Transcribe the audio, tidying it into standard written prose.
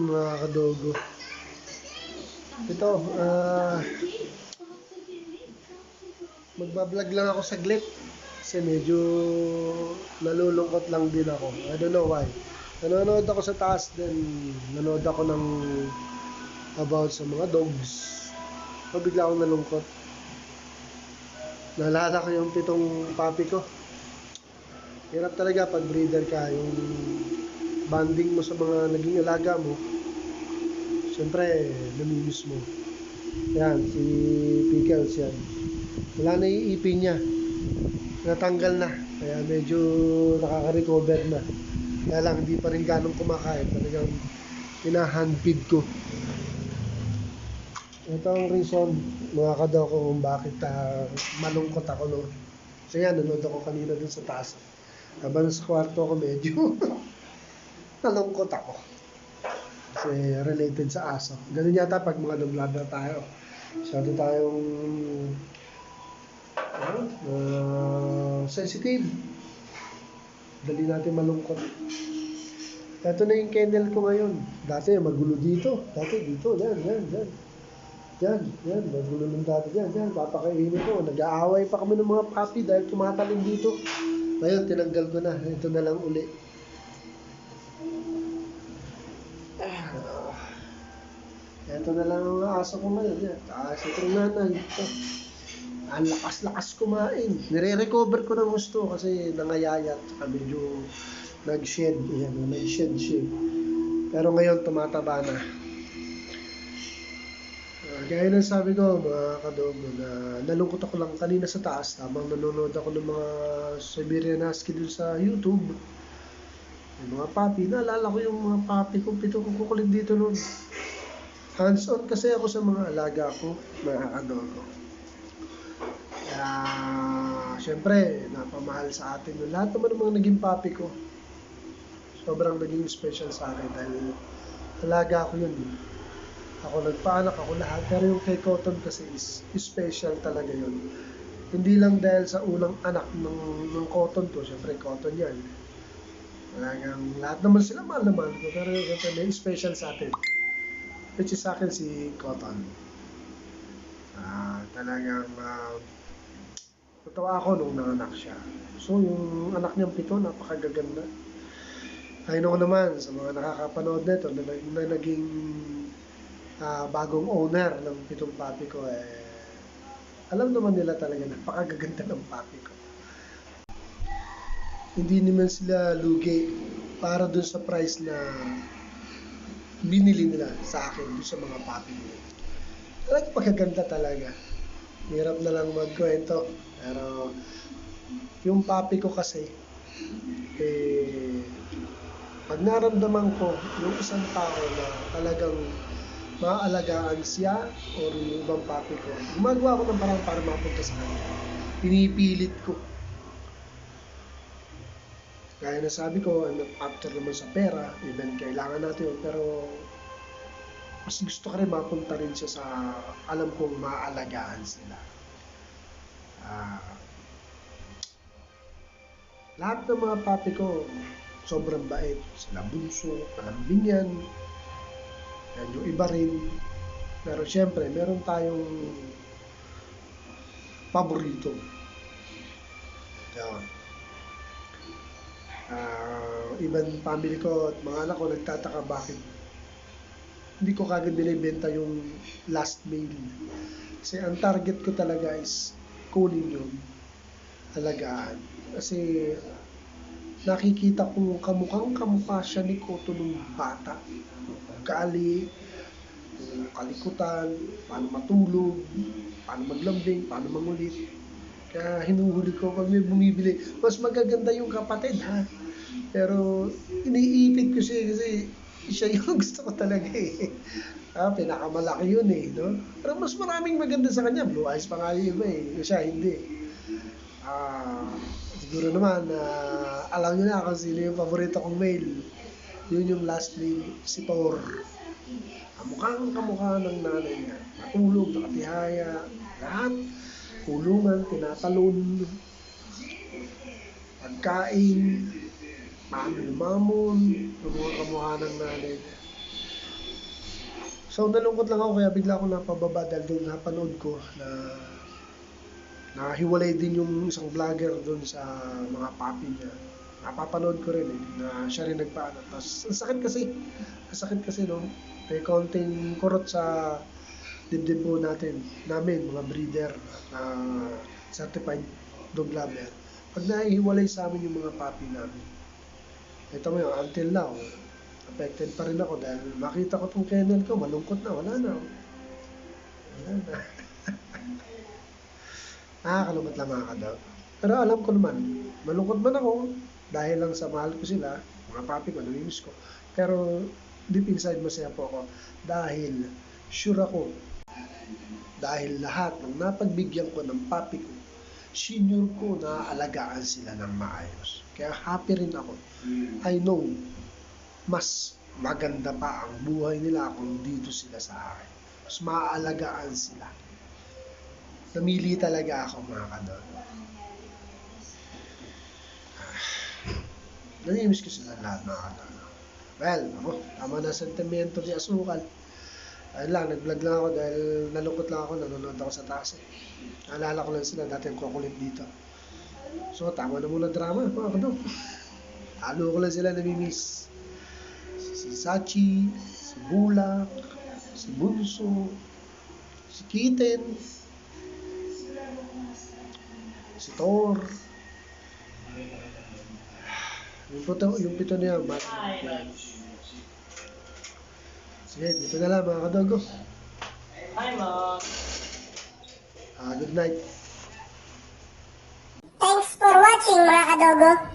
mga kadogo. Ito, magbablog lang ako saglit kasi medyo nalulungkot lang din ako. I don't know why. Nanonood ako sa taas, then nanonood ako ng about sa mga dogs. Bigla akong nalungkot. Naalala ko yung 7 puppy ko. Hirap talaga pag breeder ka, yung bonding mo sa mga naging alaga mo. Siyempre, namimiss mo. Yan, si Pickles yan. Wala na yung ipin niya. Natanggal na. Kaya medyo nakaka-recover na. Kaya lang, hindi pa rin ganong kumakain. Talagang pinahandfeed ko. Ito ang reason, mga kadaw ko, kung bakit malungkot ako noon. So yan, nanood ako kanina dun sa taas. Habang sa kwarto ko, medyo nalungkot ako. Kasi related sa aso. Ganun yata pag mga dog lover tayo. Masyado tayong sensitive. Dali natin malungkot. Ito na yung kennel ko ngayon. Dati magulo dito. Dati dito. Yan. Magulo ng dati yan. Papakainin ko. Nag-aaway pa kami ng mga puppy dahil tumataling dito. Ngayon, tinanggal ko na. Ito na lang uli. Ito na lang ang aso ko ngayon. Taas itong nanay. Ang lakas-lakas kumain. Nire-recover ko ng gusto kasi nangayayat. Saka medyo nag-shed. Yan, nag-shed siya. Pero ngayon, tumataba na. Gaya ng sabi ko, mga kadogo, na nalungkot ako lang kanina sa taas. Tamang nanonood ako ng mga Siberian Husky dun sa YouTube. Yung mga puppy. Naalala ko yung mga puppy ko. 7 kong kukulit dito noon. Hands-on kasi ako sa mga alaga ko, mga kadogo. Kaya, syempre, napamahal sa atin yun. Lahat naman ng mga naging puppy ko, sobrang naging special sa akin dahil alaga ko yun. Ako nagpaanak, ako lahat. Pero yung kay Cotton kasi is special talaga yun. Hindi lang dahil sa unang anak ng Cotton to, syempre Cotton yan. Talagang lahat naman sila mahal na mahal ko, pero may special sa atin. Which is sa akin si Cotton. Talagang natawa ako nung nanganak siya. So yung anak niyang 7, napakagaganda. I know naman sa mga nakakapanood nito na naging bagong owner ng 7 puppy ko, alam naman nila talaga napakagaganda ng puppy ko. Hindi naman sila lugi para dun sa price na binili nila sa akin dun sa mga puppy nila. Talagang pagkaganda talaga. Hirap na lang magkwento. Pero yung puppy ko kasi, pag naramdaman ko yung isang tao na talagang maaalagaan siya o yung ibang puppy ko, gumagawa ko ng parang para mapunta sa kanya. Pinipilit ko. Gaya na sabi ko, after naman sa pera, even kailangan natin yun, pero mas gusto ko rin mapunta rin siya sa alam kong maaalagaan sila. Lahat ng mga puppy ko, sobrang bait. Sila bunso, palambing yan. Yan yung iba rin. Pero syempre, meron tayong paborito. Yan. Ibang family ko at mga anak ko nagtataka bakit hindi ko kagad binibenta yung last mail. Kasi ang target ko talaga is kunin yun, alagaan. Kasi nakikita ko kamukha siya ni Cotton nung bata. Kaali, kalikutan, paano matulog, paano maglambing, paano mangulit. Kaya hinuhuli ko pag may bumibili. Mas magaganda yung kapatid, ha? Pero iniipit ko siya kasi siya yung gusto ko talaga eh. Pinakamalaki yun eh, no? Pero mas maraming maganda sa kanya. Blue eyes pa nga yung iba eh. Siya hindi. Siguro naman, alam niyo na kung sino yung paborito kong male. Yun yung last name, si Thor. Kamukha ng nanay niya. Matulog, nakatihaya, lahat. Kulungan, tinatalon, pagkain, paano lumamon, kamukha ng nanay niya. So nalungkot lang ako kaya bigla ako napababa dahil doon napanood ko na nahiwalay din yung isang vlogger doon sa mga papi niya. Napapanood ko rin na siya rin nagpaanak. Tapos ang sakit kasi no, may konting kurot sa dibdib po namin mga breeder na certified dog lover. Pag nahihiwalay sa amin yung mga papi namin, ito mo yun, until now, affected pa rin ako dahil makita ko tong kennel ko, malungkot na, wala na. Wala na. Nakakalungkot lang mga kadog. Pero alam ko naman, malungkot man ako dahil lang sa mahal ko sila, mga papi ko, namimiss ko. Pero deep inside masaya po ako dahil sure ako, dahil lahat ng napagbigyan ko ng papi ko, senior ko na alagaan sila ng maayos. Kaya happy rin ako. I know, mas maganda pa ang buhay nila kung dito sila sa akin. Mas maaalagaan sila. Namili talaga ako mga kadol. Nanimiss ko sila lahat mga kadol. Well, ako, tama na sentimento ni Asukal. Ayun lang, nag-vlog lang ako dahil nalungkot lang ako, nanonood ako sa taas. Naalala ko lang sila, dati ang kukulit dito. So, tama na muna drama, mga kadol. Talo ko lang sila namimiss. Si Sachi, si Bulak, si Bunso, si Kitten, si Thor. Yung pito niya, Matt. Sige, dito na lang mga kadogo. Hi, Mom. Good night. Thanks for watching mga kadogo.